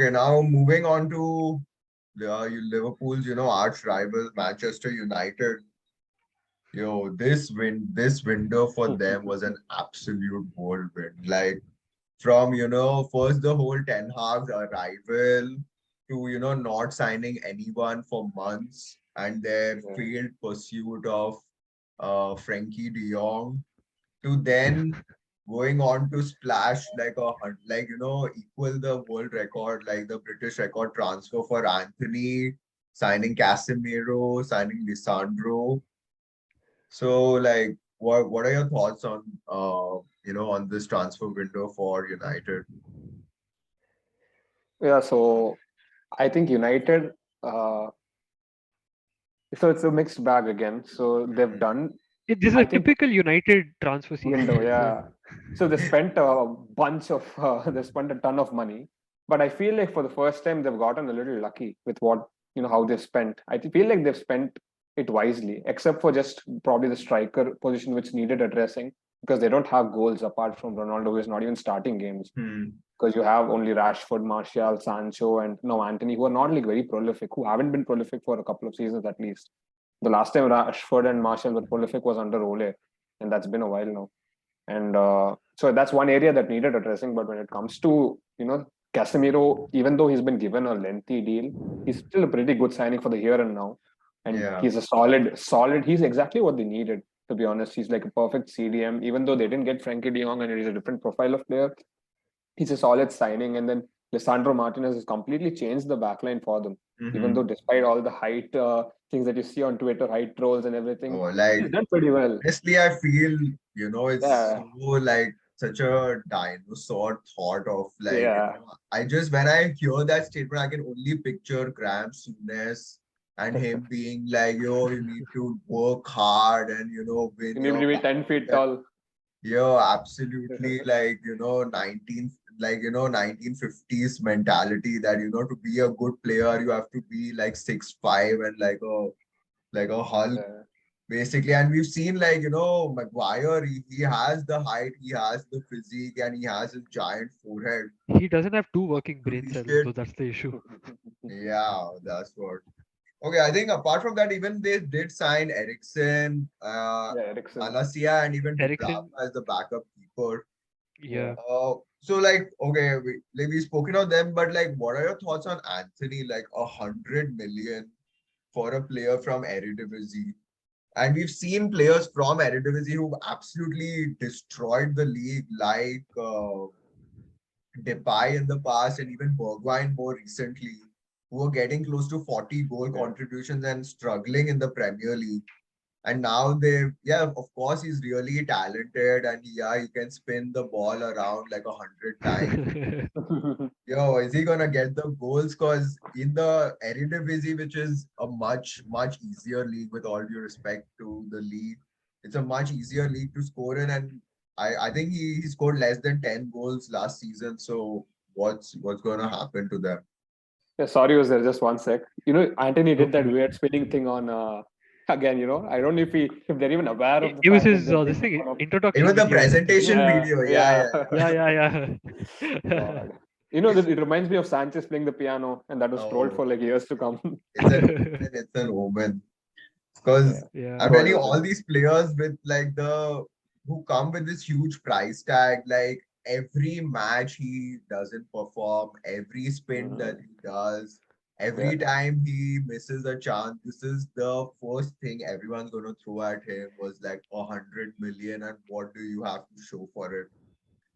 Okay, now moving on to Liverpool's, arch rivals, Manchester United. This window for them was an absolute whirlwind. Like from, first the whole Ten Hag's arrival to, not signing anyone for months and their Yeah. failed pursuit of Frankie de Jong to then going on to splash equal the world record, like the British record transfer for Antony, signing Casemiro, signing Lisandro. So like what are your thoughts on on this transfer window for United? Yeah, so I think United, uh, so it's a mixed bag again. So they've Mhm. done, This is I a think, typical United transfer season, I window, would say. yeah. So they spent a bunch of, they spent a ton of money, but I feel like for the first time they've gotten a little lucky with what, how they've spent. Feel like they've spent it wisely, except for just probably the striker position, which needed addressing because they don't have goals apart from Ronaldo, who is not even starting games. Hmm. Because you have only Rashford, Martial, Sancho, and no Antony, who are not like very prolific, who haven't been prolific for a couple of seasons at least. The last time Rashford and Martial were prolific was under Ole, and that's been a while now. And so that's one area that needed addressing. But when it comes to Casemiro, even though he's been given a lengthy deal, he's still a pretty good signing for the here and now. And Yeah. he's a solid. He's exactly what they needed. To be honest, he's like a perfect CDM. Even though they didn't get Frankie De Jong and he's a different profile of player, he's a solid signing. And then Lisandro Martinez has completely changed the backline for them. Even though, Hmm. despite all the height things that you see on Twitter, height trolls and everything, Oh, like he's done pretty well. honestly, I feel, it's Yeah, so like such a dinosaur thought of like, yeah. I just when I hear that statement, I can only picture Graham Souness and him being like, yo, you need to work hard and win You need your to be 10 feet battles. tall. Yeah, absolutely. Like, 1950s mentality that, to be a good player, you have to be like 6'5" and like a Hulk, Yeah. basically. And we've seen like, Maguire, he has the height, he has the physique, and he has a giant forehead. He doesn't have two working brain cells, Appreciate. though. That's the issue. Yeah, that's what. Okay, I think apart from that, even they did sign Eriksen, Yeah, Eriksen. Malacia, and even Dubrava Ericsson, as the backup keeper. Yeah. yeah. So like okay, we've spoken of them, but like, what are your thoughts on Anthony? Like 100 million for a player from Eredivisie, and we've seen players from Eredivisie who've absolutely destroyed the league, like Depay in the past, and even Bergwijn more recently, who are getting close to 40 goal Yeah. contributions and struggling in the Premier League. And now yeah, of course, he's really talented, and yeah, he can spin the ball around like 100 times. Yo, is he gonna get the goals? Because in the Eredivisie, which is a much easier league, with all due respect to the league, it's a much easier league to score in, and I think he scored less than 10 goals last season. So what's gonna happen to them? Yeah, sorry, was there just one sec. Anthony No did that problem. weird spinning thing on again, I don't know if they're even aware of the It was fact that his they're this making thing fun of. Even introduction the video, I think, isn't it? presentation Yeah, video, yeah, yeah. yeah, yeah. Yeah, yeah, yeah. God. It reminds me of Sanchez playing the piano, and that was trolled Oh, for like years to come. it's an omen. It's an omen. Because Yeah, Yeah. I'm trolled telling you, with all him. these players with like the who come with this huge price tag, like every match he doesn't perform, every spin that Mhm. he does, every Yeah. time he misses a chance, this is the first thing everyone's gonna throw at him was like 100 million, and what do you have to show for it?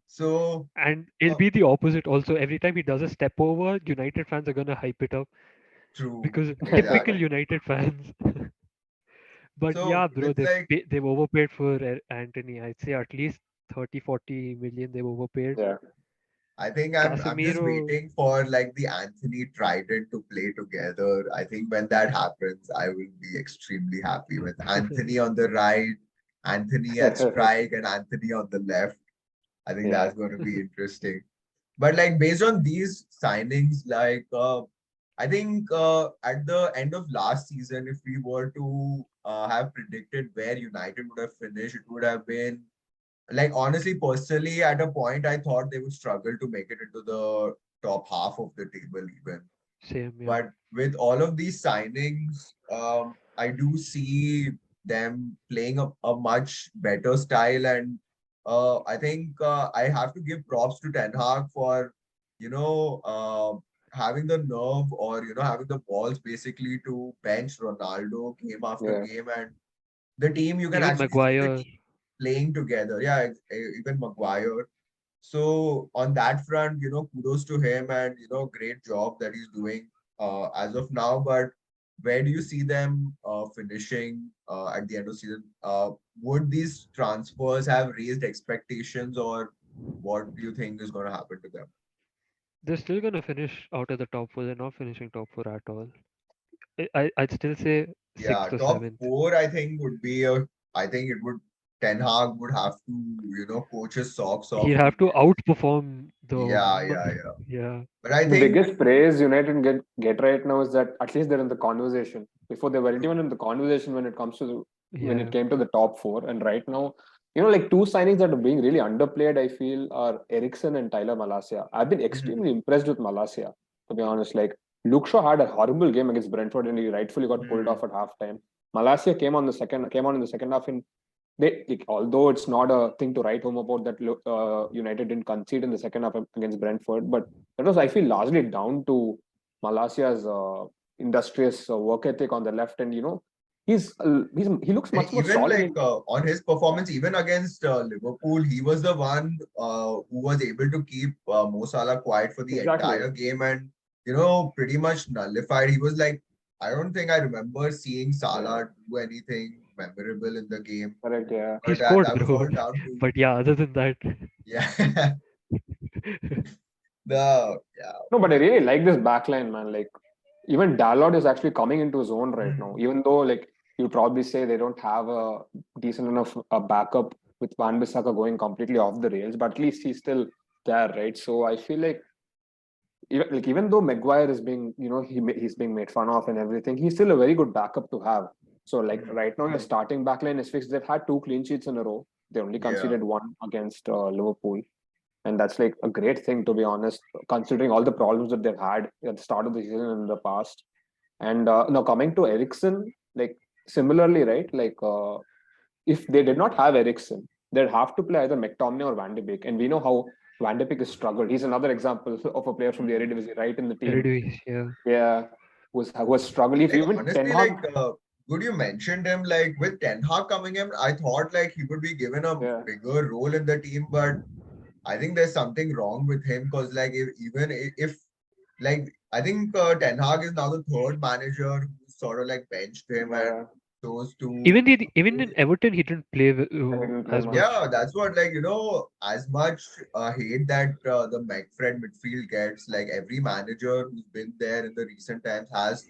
So, And it'll uh, be the opposite also. Every time he does a step over, United fans are gonna hype it up true, because typical exactly. United fans. But So yeah, bro, with like they've overpaid for Anthony. I'd say at least 30, 40 million they've overpaid. Yeah. I think I'm just Casemiro, waiting for like the Anthony Trident to play together. I think when that happens, I will be extremely happy with Anthony on the right, Anthony at strike, and Anthony on the left. I think Yeah. that's going to be interesting. But like based on these signings, like I think at the end of last season, if we were to have predicted where United would have finished, it would have been like honestly, personally, at a point, I thought they would struggle to make it into the top half of the table even. Same, yeah. But with all of these signings, I do see them playing a much better style. And I think I have to give props to Ten Hag for, you know, having the nerve or, having the balls basically to bench Ronaldo game after Yeah. game. And the team, you can Even actually see the Maguire, team playing together. Yeah, even Maguire. So on that front, kudos to him and great job that he's doing as of now. But where do you see them finishing at the end of season? Would these transfers have raised expectations, or what do you think is going to happen to them? they're still gonna finish out of the top four. They're not finishing top four at all. I'd still say Yeah, sixth or top seventh. four, I think would be I think it would. Ten Hag would have to, coach his socks He'd off to have to get. outperform the Yeah, yeah, yeah. yeah. But I The think, biggest praise United get right now is that at least they're in the conversation. Before they weren't even in the conversation when it comes to when it Yeah. came to the top four. And right now, like two signings that are being really underplayed, I feel, are Eriksen and Tyler Malacia. I've been Mhm, extremely impressed with Malacia, to be honest. Like Luke Shaw had a horrible game against Brentford and he rightfully got pulled mhm. off at halftime. Malacia came on in the second half, and they, like, although it's not a thing to write home about that United didn't concede in the second half against Brentford, but that was, I feel, largely down to Malacia's industrious work ethic on the left, and he looks much more Even solid. like on his performance, even against Liverpool, he was the one who was able to keep Mo Salah quiet for the Exactly, entire game and pretty much nullified. He was like, I don't think I remember seeing yeah, Salah do anything memorable in the game, correct, yeah. He but scored that was though. all down to But yeah, other than that, yeah the yeah. No, but I really like this backline, man. Like even Dalot is actually coming into his own right now. Even though like you probably say they don't have a decent enough backup with Van Bissaka going completely off the rails, but at least he's still there, right? So I feel like even though Maguire is being he's being made fun of and everything, he's still a very good backup to have. So like right now your starting backline is fixed. They've had two clean sheets in a row. They only Yeah. conceded one against Liverpool. And that's like a great thing, to be honest, considering all the problems that they've had at the start of the season and in the past. And now coming to Eriksen, like similarly, right? Like if they did not have Eriksen, they'd have to play either McTominay or Van de Beek. And we know how Van de Beek has struggled. He's another example of a player from the Eredivisie, right in the team. Eredivisie, yeah. Yeah, who has struggled. If Like even Ten honestly, Hag, like good you mentioned him. Like with Ten Hag coming in, I thought like he would be given a yeah, bigger role in the team, but I think there's something wrong with him because like if like I think Ten Hag is now the third manager who sort of like benched him and yeah, chose to Even in Everton, he didn't play and he didn't play as much. much. yeah, that's what like as much hate that the McFred midfield gets, like every manager who's been there in the recent times has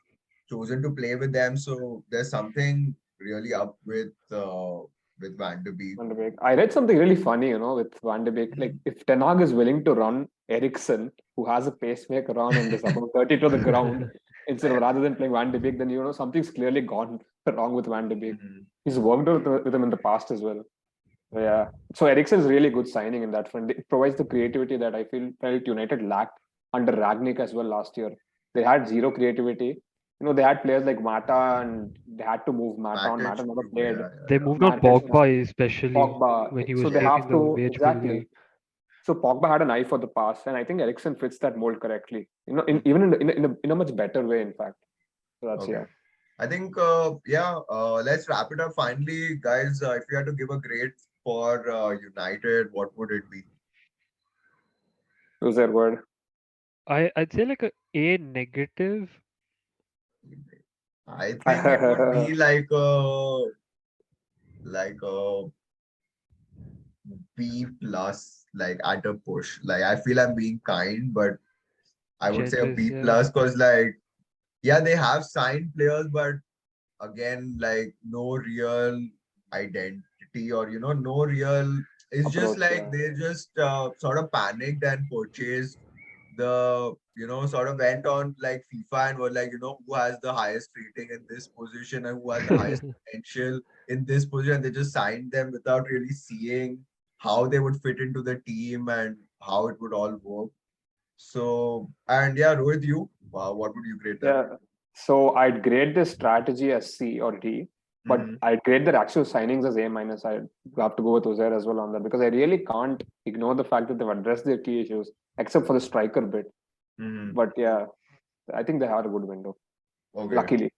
chosen to play with them. So there's something really up with Van de Beek. Van de Beek. I read something really funny, with Van de Beek. Like, if Ten Hag is willing to run Eriksen, who has a pacemaker on and is about 30 to the ground, instead of rather than playing Van de Beek, then something's clearly gone wrong with Van de Beek. Mhm. He's worked with him in the past as well. So, yeah. So Eriksen is really good signing in that front. It provides the creativity that I felt United lacked under Ragnick as well last year. They had zero creativity. They had players like Mata, and they had to move Mata on. Matic Mata never too. played. Yeah, yeah, They yeah. moved on Matic, Pogba especially Pogba. when he So was they Yes. taking have the to wage bill. Yeah. exactly. So Pogba had an eye for the pass, and I think Eriksen fits that mold correctly. Mhm. Even in a much better way, in fact. So that's Okay. yeah. I think let's wrap it up finally, guys. If you had to give a grade for United, what would it be? Use their word. I'd say like a negative. I think it would be like a B plus, like at a push. Like I feel I'm being kind, but I would say a Generous, B yeah. plus because like yeah, they have signed players, but again, like no real identity or no real. It's just Approach, like yeah. they just sort of panicked and purchased sort of went on like FIFA and were like, who has the highest rating in this position and who has the highest potential in this position. They just signed them without really seeing how they would fit into the team and how it would all work. So, and yeah, Rohit, you, what would you grade them? Yeah. So I'd grade this strategy as C or D, but Mm-hmm. I'd grade their actual signings as A minus. I'd have to go with Uzair as well on that because I really can't ignore the fact that they've addressed their key issues, except for the striker bit. Mm-hmm. But yeah, I think they had a good window. Okay. Luckily.